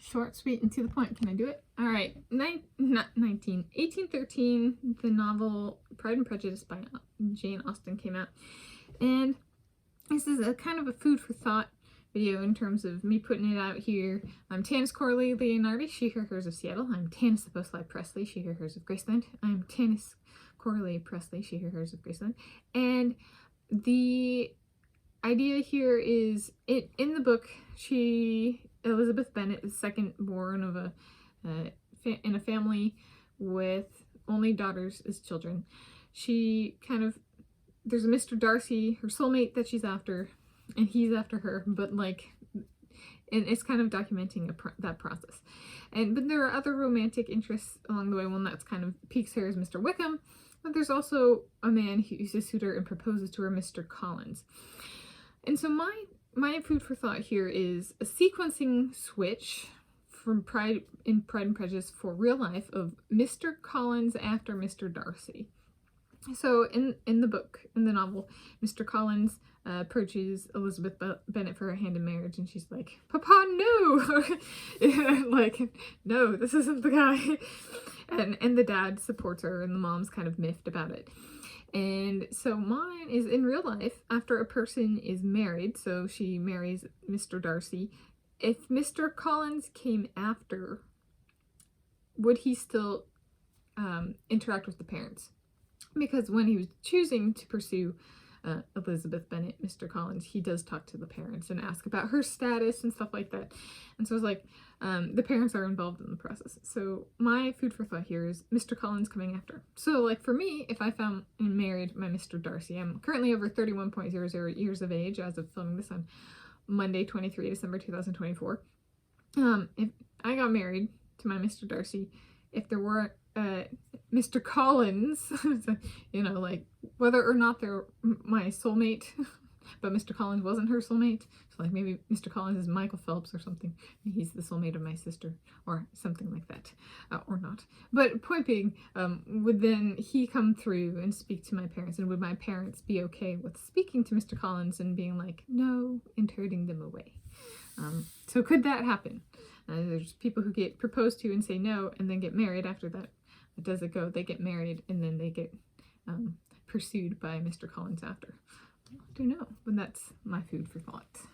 short, sweet, and to the point. Can I do it? All right. 1813, the novel Pride and Prejudice by Jane Austen came out. And this is a kind of a food for thought video in terms of me putting it out here. I'm Tanis Coralee Leonhardi, she, her, hers of Seattle. I'm Tanis the Postlight Presley, she, her, hers of Graceland. I'm Tanis Coralee Presley, she, her, hers of Graceland. And the idea here is, in the book, Elizabeth Bennet is second born of in a family with only daughters as children. There's a Mr. Darcy, her soulmate, that she's after, and he's after her, but and it's kind of documenting that process. But there are other romantic interests along the way. One that's kind of piques her is Mr. Wickham, but there's also a man who's a suitor and proposes to her, Mr. Collins. And so my food for thought here is a sequencing switch from Pride and Prejudice for real life of Mr. Collins after Mr. Darcy. So in the book, in the novel, Mr. Collins approaches Elizabeth Bennet for her hand in marriage, and she's like, "Papa, no!" No, this isn't the guy. And the dad supports her, and the mom's kind of miffed about it. And so mine is in real life, after a person is married, so she marries Mr. Darcy, if Mr. Collins came after, would he still interact with the parents? Because when he was choosing to pursue Elizabeth Bennet, Mr. Collins, he does talk to the parents and ask about her status and stuff like that. And so it's like, the parents are involved in the process. So my food for thought here is Mr. Collins coming after. So like for me, if I found and married my Mr. Darcy, I'm currently over 31.00 years of age as of filming this on Monday, 23 December 2024. If I got married to my Mr. Darcy, if there were Mr. Collins, whether or not they're my soulmate, but Mr. Collins wasn't her soulmate, so like maybe Mr. Collins is Michael Phelps or something, he's the soulmate of my sister, or something like that, or not. But point being, would then he come through and speak to my parents, and would my parents be okay with speaking to Mr. Collins and being like, no, and turning them away? So could that happen? There's people who get proposed to and say no, and then get married after that. Does it go? They get married and then they get pursued by Mr. Collins after. I don't know, but that's my food for thought.